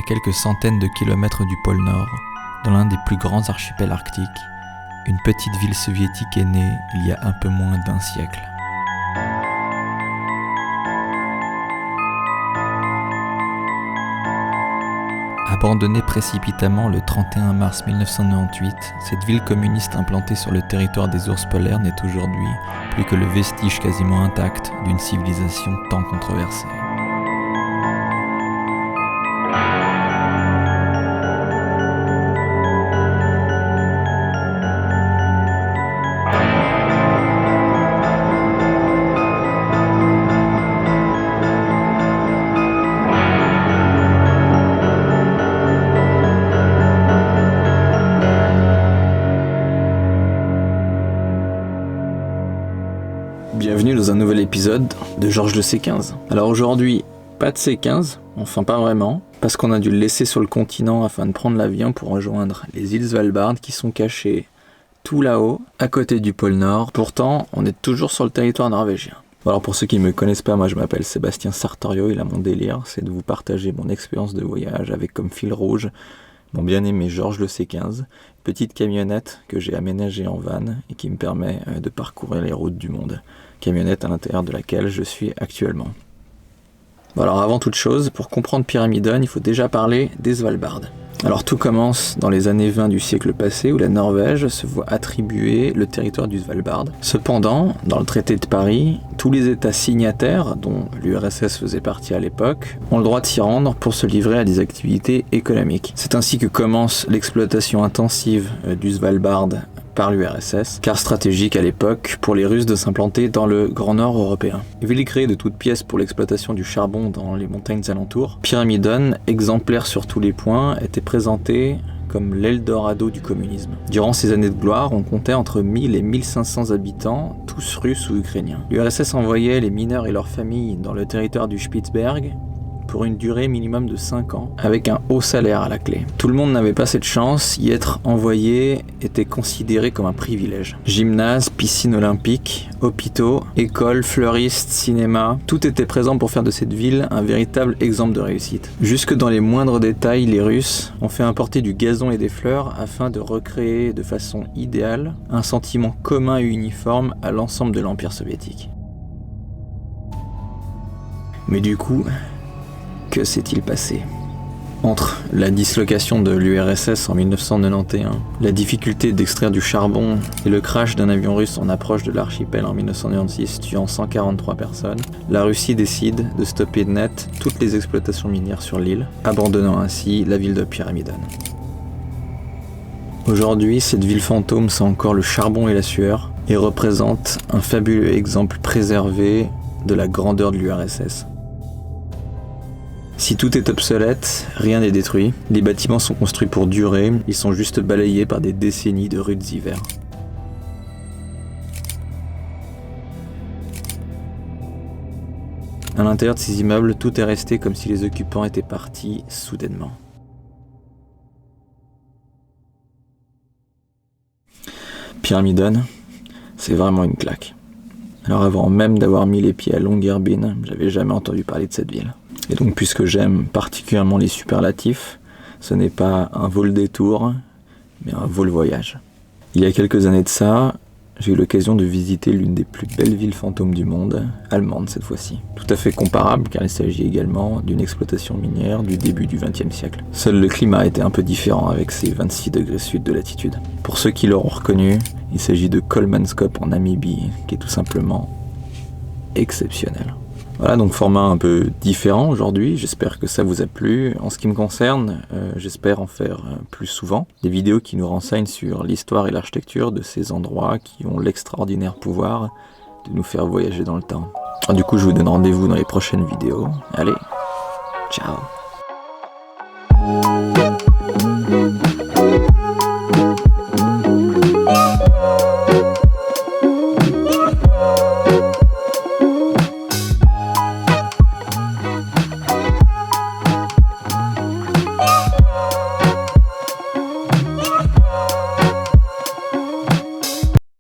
à quelques centaines de kilomètres du pôle Nord, dans l'un des plus grands archipels arctiques, une petite ville soviétique est née il y a un peu moins d'un siècle. Abandonnée précipitamment le 31 mars 1998, cette ville communiste implantée sur le territoire des ours polaires n'est aujourd'hui plus que le vestige quasiment intact d'une civilisation tant controversée. Bienvenue dans un nouvel épisode de Georges le C15. Alors aujourd'hui, pas de C15, enfin pas vraiment, parce qu'on a dû le laisser sur le continent afin de prendre l'avion pour rejoindre les îles Svalbard qui sont cachées tout là-haut, à côté du pôle Nord. Pourtant, on est toujours sur le territoire norvégien. Alors pour ceux qui ne me connaissent pas, moi je m'appelle Sébastien Sartorio et là mon délire, c'est de vous partager mon expérience de voyage avec comme fil rouge mon bien-aimé Georges le C15, petite camionnette que j'ai aménagée en van et qui me permet de parcourir les routes du monde. Camionnette à l'intérieur de laquelle je suis actuellement. Bon alors avant toute chose, pour comprendre Pyramidon, il faut déjà parler des Svalbard. Alors tout commence dans les années 20 du siècle passé où la Norvège se voit attribuer le territoire du Svalbard. Cependant, dans le traité de Paris, tous les États signataires, dont l'URSS faisait partie à l'époque, ont le droit de s'y rendre pour se livrer à des activités économiques. C'est ainsi que commence l'exploitation intensive du Svalbard par l'URSS, car stratégique à l'époque pour les Russes de s'implanter dans le Grand Nord européen. Ville créée de toutes pièces pour l'exploitation du charbon dans les montagnes alentours, Pyramidon, exemplaire sur tous les points, était présenté comme l'Eldorado du communisme. Durant ces années de gloire, on comptait entre 1000 et 1500 habitants, tous russes ou ukrainiens. L'URSS envoyait les mineurs et leurs familles dans le territoire du Spitzberg pour une durée minimum de 5 ans, avec un haut salaire à la clé. Tout le monde n'avait pas cette chance, y être envoyé était considéré comme un privilège. Gymnase, piscine olympique, hôpitaux, écoles, fleuristes, cinéma, tout était présent pour faire de cette ville un véritable exemple de réussite. Jusque dans les moindres détails, les Russes ont fait importer du gazon et des fleurs afin de recréer de façon idéale un sentiment commun et uniforme à l'ensemble de l'Empire soviétique. Mais du coup, que s'est-il passé ? Entre la dislocation de l'URSS en 1991, la difficulté d'extraire du charbon et le crash d'un avion russe en approche de l'archipel en 1996 tuant 143 personnes, la Russie décide de stopper net toutes les exploitations minières sur l'île, abandonnant ainsi la ville de Pyramidon. Aujourd'hui, cette ville fantôme sent encore le charbon et la sueur et représente un fabuleux exemple préservé de la grandeur de l'URSS. Si tout est obsolète, rien n'est détruit. Les bâtiments sont construits pour durer, ils sont juste balayés par des décennies de rudes hivers. À l'intérieur de ces immeubles, tout est resté comme si les occupants étaient partis soudainement. Pyramidon, c'est vraiment une claque. Alors avant même d'avoir mis les pieds à Longyearbyen, j'avais jamais entendu parler de cette ville. Et donc puisque j'aime particulièrement les superlatifs, ce n'est pas un vol-détour, mais un vol-voyage. Il y a quelques années de ça, j'ai eu l'occasion de visiter l'une des plus belles villes fantômes du monde, allemande cette fois-ci. Tout à fait comparable car il s'agit également d'une exploitation minière du début du XXe siècle. Seul le climat était un peu différent avec ses 26 degrés sud de latitude. Pour ceux qui l'auront reconnu, il s'agit de Kolmanskop en Namibie, qui est tout simplement exceptionnel. Voilà, donc format un peu différent aujourd'hui, j'espère que ça vous a plu. En ce qui me concerne, j'espère en faire plus souvent. Des vidéos qui nous renseignent sur l'histoire et l'architecture de ces endroits qui ont l'extraordinaire pouvoir de nous faire voyager dans le temps. Du coup, je vous donne rendez-vous dans les prochaines vidéos. Allez, ciao!